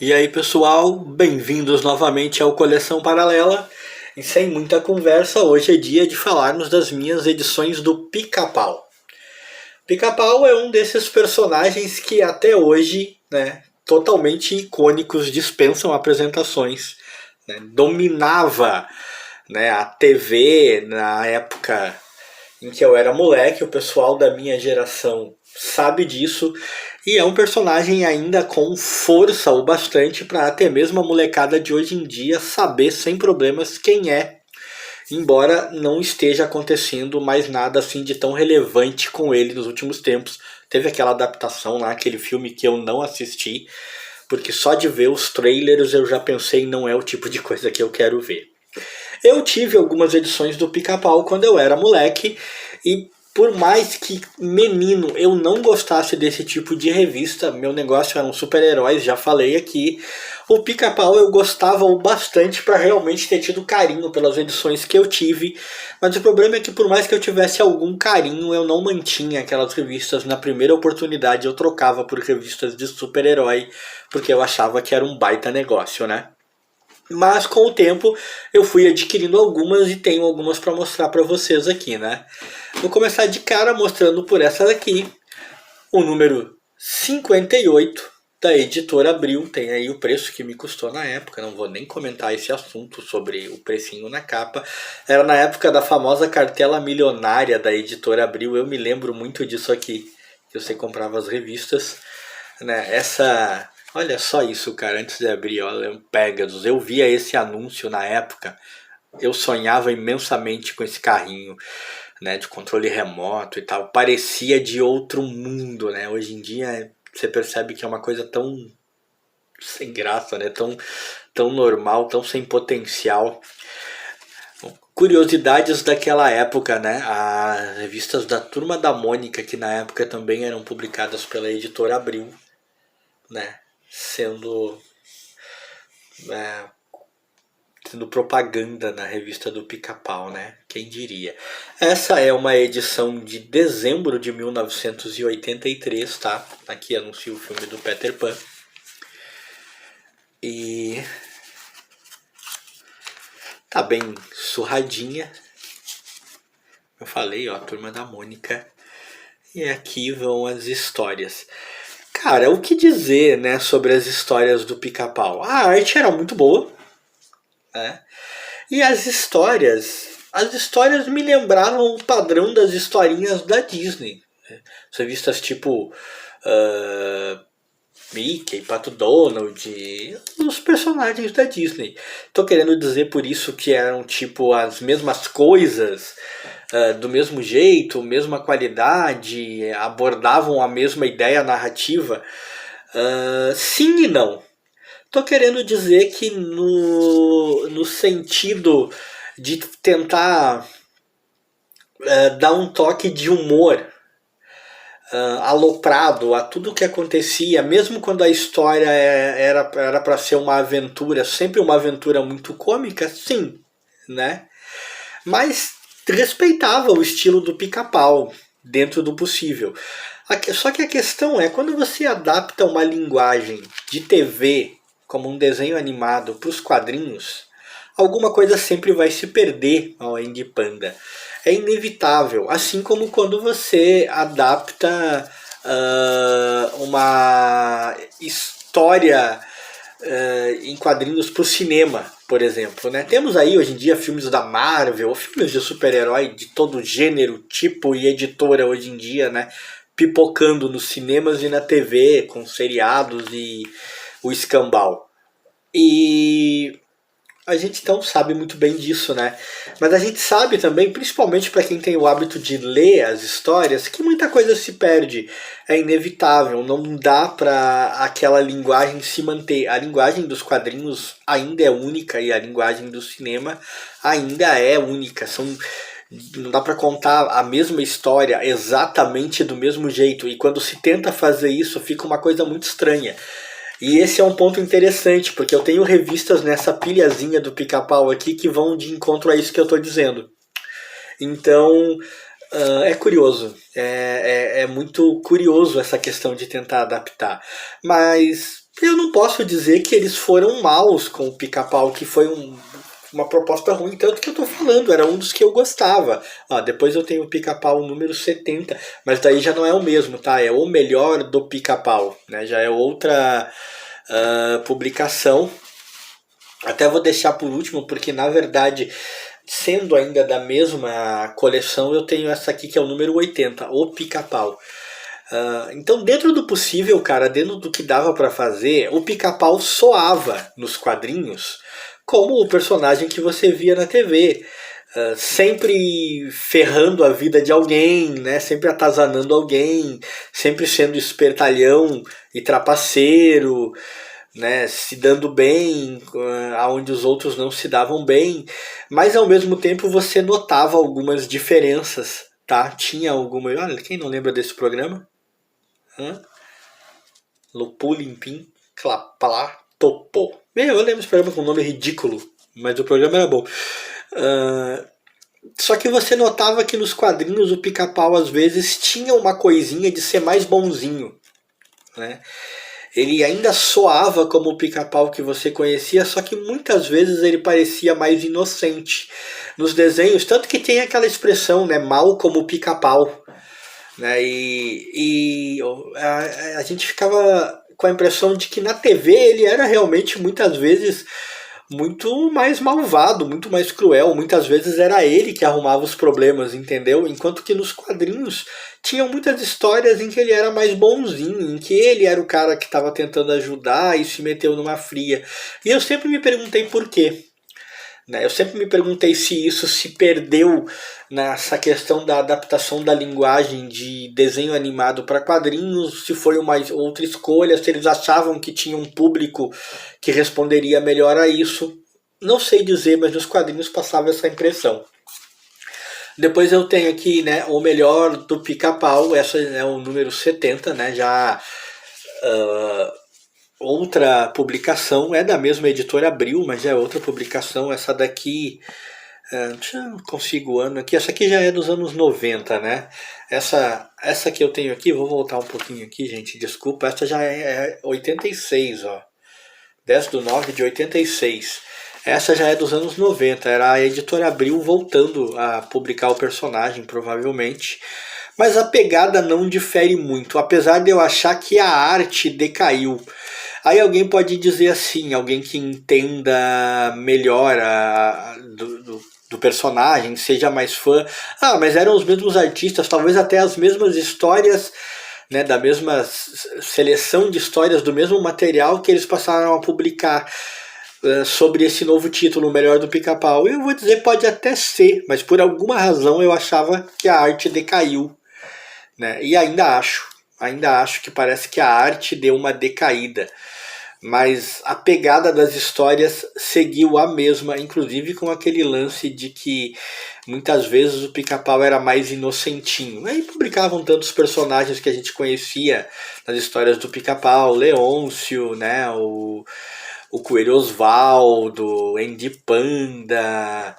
E aí pessoal, bem-vindos novamente ao Coleção Paralela. E sem muita conversa, hoje é dia de falarmos das minhas edições do Pica-Pau. Pica-Pau é um desses personagens que até hoje, totalmente icônicos, dispensam apresentações. Dominava, a TV na época em que eu era moleque, o pessoal da minha geração sabe disso. E é um personagem ainda com força o bastante para até mesmo a molecada de hoje em dia saber sem problemas quem é. Embora não esteja acontecendo mais nada assim de tão relevante com ele nos últimos tempos. Teve aquela adaptação lá, aquele filme que eu não assisti, porque só de ver os trailers eu já pensei não é o tipo de coisa que eu quero ver. Eu tive algumas edições do Pica-Pau quando eu era moleque e por mais que menino eu não gostasse desse tipo de revista, meu negócio eram super-heróis, já falei aqui. O Pica-Pau eu gostava o bastante para realmente ter tido carinho pelas edições que eu tive, mas o problema é que por mais que eu tivesse algum carinho, eu não mantinha aquelas revistas. Na primeira oportunidade eu trocava por revistas de super-herói, porque eu achava que era um baita negócio, né? Mas com o tempo eu fui adquirindo algumas e tenho algumas para mostrar para vocês aqui, né? Vou começar de cara mostrando por essa daqui, o número 58 da Editora Abril. Tem aí o preço que me custou na época, não vou nem comentar esse assunto sobre o precinho na capa. Era na época da famosa cartela milionária da Editora Abril, eu me lembro muito disso aqui, que você comprava as revistas, né? Olha só isso, cara, antes de abrir, olha, Pegasus. Eu via esse anúncio na época, eu sonhava imensamente com esse carrinho, né, de controle remoto e tal. Parecia de outro mundo, né? Hoje em dia você percebe que é uma coisa tão sem graça, né? Tão normal, tão sem potencial. Curiosidades daquela época, né? As revistas da Turma da Mônica, que na época também eram publicadas pela Editora Abril, né? Sendo propaganda na revista do Pica-Pau, né? Quem diria? Essa é uma edição de dezembro de 1983, tá? Aqui anuncia o filme do Peter Pan. E tá bem surradinha. Eu falei, ó, Turma da Mônica. E aqui vão as histórias. Cara, o que dizer, né, sobre as histórias do Pica-Pau? A arte era muito boa, né? E as histórias me lembravam o padrão das historinhas da Disney. As revistas tipo Mickey, Pato Donald, os personagens da Disney. Tô querendo dizer por isso que eram tipo as mesmas coisas, do mesmo jeito, mesma qualidade, abordavam a mesma ideia narrativa. Sim e não. Tô querendo dizer que no sentido de tentar dar um toque de humor aloprado a tudo que acontecia, mesmo quando a história era para ser uma aventura, sempre uma aventura muito cômica, sim, né? Mas respeitava o estilo do Pica-Pau dentro do possível. Só que a questão é, quando você adapta uma linguagem de TV, como um desenho animado, para os quadrinhos, alguma coisa sempre vai se perder ao End Panda. É inevitável. Assim como quando você adapta uma história em quadrinhos para o cinema, por exemplo, né? Temos aí hoje em dia filmes da Marvel, filmes de super-herói de todo gênero, tipo e editora hoje em dia, né? Pipocando nos cinemas e na TV, com seriados e o escambau. E a gente não sabe muito bem disso, né? Mas a gente sabe também, principalmente para quem tem o hábito de ler as histórias, que muita coisa se perde. É inevitável, não dá para aquela linguagem se manter. A linguagem dos quadrinhos ainda é única e a linguagem do cinema ainda é única. Não dá para contar a mesma história exatamente do mesmo jeito. E quando se tenta fazer isso, fica uma coisa muito estranha. E esse é um ponto interessante, porque eu tenho revistas nessa pilhazinha do Pica-Pau aqui que vão de encontro a isso que eu estou dizendo. Então, é curioso. É muito curioso essa questão de tentar adaptar. Mas Eu não posso dizer que eles foram maus com o Pica-Pau, que foi uma proposta ruim, tanto que eu tô falando, era um dos que eu gostava. Depois eu tenho o Pica-Pau número 70, mas daí já não é o mesmo, tá? É o melhor do Pica-Pau, né? Já é outra publicação. Até vou deixar por último, porque na verdade, sendo ainda da mesma coleção, eu tenho essa aqui que é o número 80, o Pica-Pau. Então, dentro do possível, cara, dentro do que dava pra fazer, o Pica-Pau soava nos quadrinhos como o personagem que você via na TV. Sempre ferrando a vida de alguém, né? Sempre atazanando alguém, sempre sendo espertalhão e trapaceiro, né? Se dando bem aonde os outros não se davam bem, mas ao mesmo tempo você notava algumas diferenças, tá? Tinha alguma. Olha, quem não lembra desse programa? Lupulimpim, Claplá, Topô. Eu lembro desse programa com um nome ridículo, mas o programa era bom. Só que você notava que nos quadrinhos o Pica-Pau às vezes tinha uma coisinha de ser mais bonzinho, né? Ele ainda soava como o Pica-Pau que você conhecia, só que muitas vezes ele parecia mais inocente nos desenhos, tanto que tem aquela expressão, né, mal como o Pica-Pau, né? E a gente ficava com a impressão de que na TV ele era realmente muitas vezes muito mais malvado, muito mais cruel. Muitas vezes era ele que arrumava os problemas, entendeu? Enquanto que nos quadrinhos tinham muitas histórias em que ele era mais bonzinho, em que ele era o cara que estava tentando ajudar e se meteu numa fria. E eu sempre me perguntei por quê. Eu sempre me perguntei se isso se perdeu nessa questão da adaptação da linguagem de desenho animado para quadrinhos, se foi uma outra escolha, se eles achavam que tinha um público que responderia melhor a isso. Não sei dizer, mas nos quadrinhos passava essa impressão. Depois eu tenho aqui, né, o melhor do Pica-Pau, essa é o número 70, né, já outra publicação, é da mesma editora Abril, mas é outra publicação. Essa daqui, não consigo o ano aqui, essa aqui já é dos anos 90, né? Essa que eu tenho aqui, vou voltar um pouquinho aqui, gente, desculpa, essa já é 86, ó. 10/9 de 86. Essa já é dos anos 90, era a editora Abril voltando a publicar o personagem, provavelmente. Mas a pegada não difere muito, apesar de eu achar que a arte decaiu. Aí alguém pode dizer assim, alguém que entenda melhor do personagem, seja mais fã, mas eram os mesmos artistas, talvez até as mesmas histórias, né, da mesma seleção de histórias, do mesmo material que eles passaram a publicar sobre esse novo título, o melhor do Pica-Pau. Eu vou dizer, pode até ser, mas por alguma razão eu achava que a arte decaiu, né? E ainda acho que parece que a arte deu uma decaída, mas a pegada das histórias seguiu a mesma, inclusive com aquele lance de que muitas vezes o Pica-Pau era mais inocentinho. Aí publicavam tantos personagens que a gente conhecia nas histórias do Pica-Pau, Leôncio, né, o Coelho Osvaldo, Andy Panda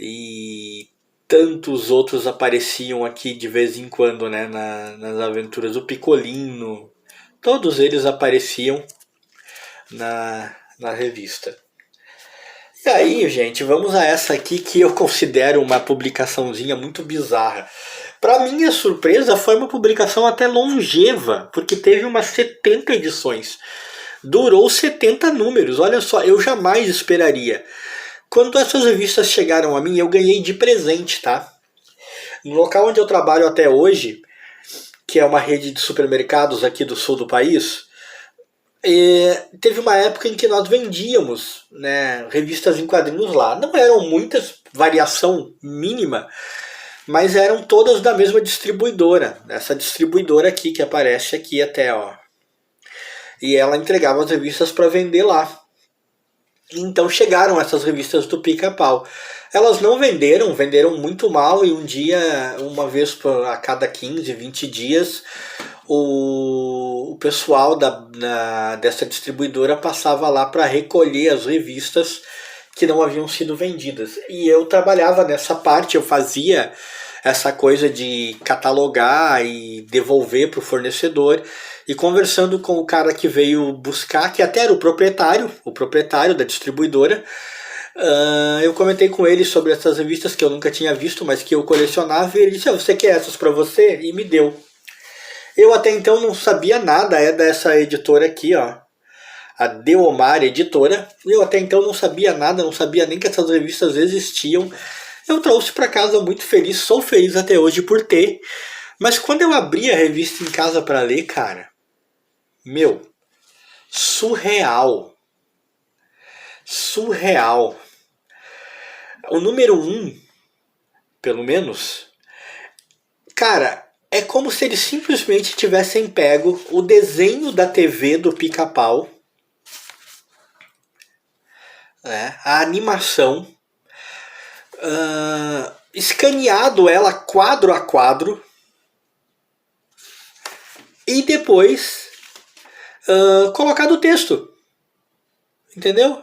e tantos outros apareciam aqui de vez em quando, né, nas aventuras do Picolino. Todos eles apareciam na revista. E aí, gente, vamos a essa aqui que eu considero uma publicaçãozinha muito bizarra. Para minha surpresa, foi uma publicação até longeva, porque teve umas 70 edições. Durou 70 números, olha só, eu jamais esperaria. Quando essas revistas chegaram a mim, eu ganhei de presente, tá? No local onde eu trabalho até hoje, que é uma rede de supermercados aqui do sul do país, teve uma época em que nós vendíamos, né, revistas em quadrinhos lá. Não eram muitas, variação mínima, mas eram todas da mesma distribuidora. Essa distribuidora aqui, que aparece aqui até, ó. E ela entregava as revistas para vender lá. Então chegaram essas revistas do Pica-Pau. Elas não venderam muito mal, e um dia, uma vez a cada 15, 20 dias, o pessoal dessa distribuidora passava lá para recolher as revistas que não haviam sido vendidas. E eu trabalhava nessa parte, eu fazia essa coisa de catalogar e devolver para o fornecedor. E conversando com o cara que veio buscar, que até era o proprietário da distribuidora, eu comentei com ele sobre essas revistas que eu nunca tinha visto, mas que eu colecionava, e ele disse: você quer essas para você? E me deu. Eu até então não sabia nada, é dessa editora aqui, ó, a Deomar Editora. Eu até então não sabia nada, não sabia nem que essas revistas existiam. Eu trouxe para casa muito feliz, sou feliz até hoje por ter. Mas quando eu abri a revista em casa para ler, cara, meu, surreal. Surreal. O número 1, pelo menos, cara, é como se eles simplesmente tivessem pego o desenho da TV do Pica-Pau, né, a animação, escaneado ela quadro a quadro e depois colocado o texto. Entendeu?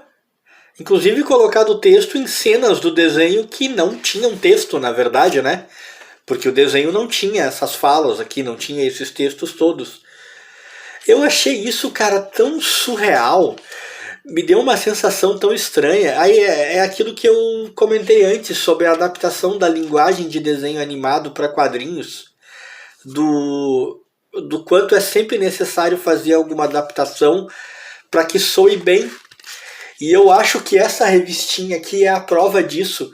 Inclusive colocado o texto em cenas do desenho que não tinham texto, na verdade, né? Porque o desenho não tinha essas falas aqui, não tinha esses textos todos. Eu achei isso, cara, tão surreal. Me deu uma sensação tão estranha. Aí é aquilo que eu comentei antes sobre a adaptação da linguagem de desenho animado para quadrinhos. Do quanto é sempre necessário fazer alguma adaptação para que soe bem. E eu acho que essa revistinha aqui é a prova disso.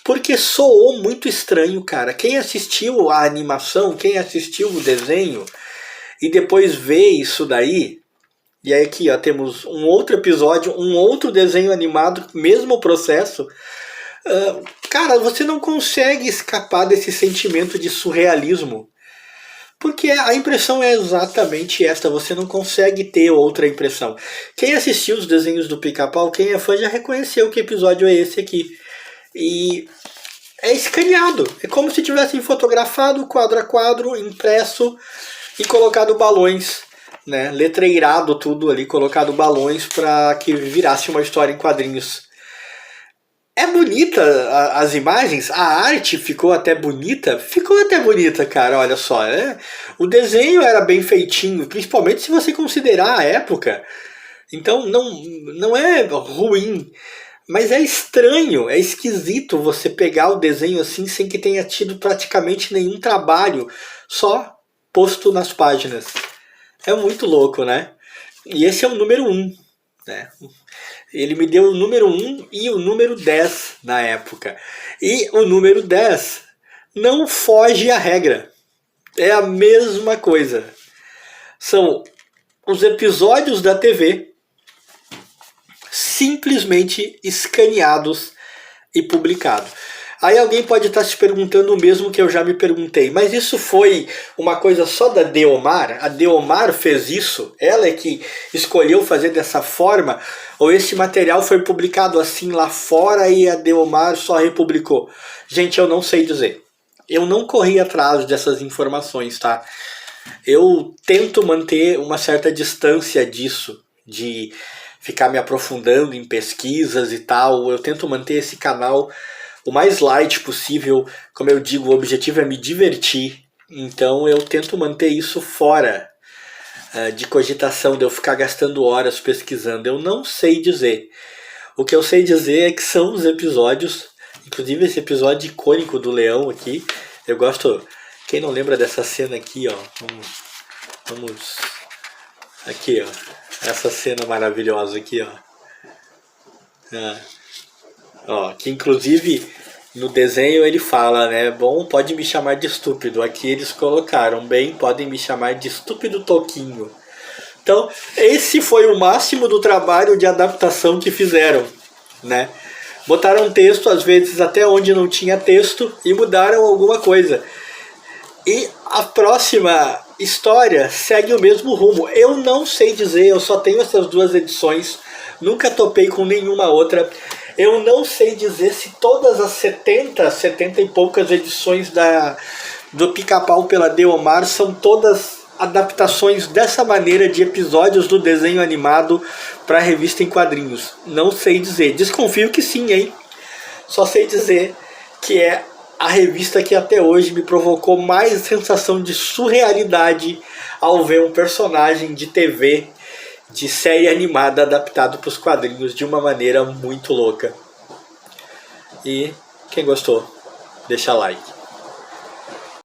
Porque soou muito estranho, cara. Quem assistiu a animação, quem assistiu o desenho e depois vê isso daí. E aí aqui ó, temos um outro episódio, um outro desenho animado, mesmo processo. Cara, você não consegue escapar desse sentimento de surrealismo. Porque a impressão é exatamente esta, você não consegue ter outra impressão. Quem assistiu os desenhos do Pica-Pau, quem é fã já reconheceu que episódio é esse aqui. E é escaneado, é como se tivessem fotografado quadro a quadro, impresso e colocado balões, né? Letreirado tudo ali, colocado balões para que virasse uma história em quadrinhos. É bonita as imagens, a arte ficou até bonita, cara, olha só. O desenho era bem feitinho, principalmente se você considerar a época. Então não é ruim, mas é estranho, é esquisito você pegar o desenho assim sem que tenha tido praticamente nenhum trabalho, só posto nas páginas. É muito louco, né? E esse é o número 1, né? Ele me deu o número 1 e o número 10 na época. E o número 10 não foge à regra. É a mesma coisa. São os episódios da TV simplesmente escaneados e publicados. Aí alguém pode estar se perguntando o mesmo que eu já me perguntei. Mas isso foi uma coisa só da Deomar? A Deomar fez isso? Ela é que escolheu fazer dessa forma? Ou esse material foi publicado assim lá fora e a Deomar só republicou? Gente, eu não sei dizer. Eu não corri atrás dessas informações, tá? Eu tento manter uma certa distância disso, de ficar me aprofundando em pesquisas e tal. Eu tento manter esse canal o mais light possível. Como eu digo, o objetivo é me divertir. Então eu tento manter isso fora de cogitação, de eu ficar gastando horas pesquisando. Eu não sei dizer. O que eu sei dizer é que são os episódios, inclusive esse episódio icônico do leão aqui. Eu gosto. Quem não lembra dessa cena aqui, ó? Vamos aqui, ó. Essa cena maravilhosa aqui, ó. Ó, que inclusive no desenho ele fala, né? Bom, pode me chamar de estúpido. Aqui eles colocaram, bem, podem me chamar de estúpido Toquinho. Então, esse foi o máximo do trabalho de adaptação que fizeram, né? Botaram texto, às vezes até onde não tinha texto, e mudaram alguma coisa. E a próxima história segue o mesmo rumo. Eu não sei dizer, eu só tenho essas duas edições, nunca topei com nenhuma outra. Eu não sei dizer se todas as 70 e poucas edições do Pica-Pau pela Deomar são todas adaptações dessa maneira de episódios do desenho animado para a revista em quadrinhos. Não sei dizer. Desconfio que sim, hein? Só sei dizer que é a revista que até hoje me provocou mais sensação de surrealidade ao ver um personagem de TV, de série animada adaptado para os quadrinhos de uma maneira muito louca. E quem gostou, deixa like.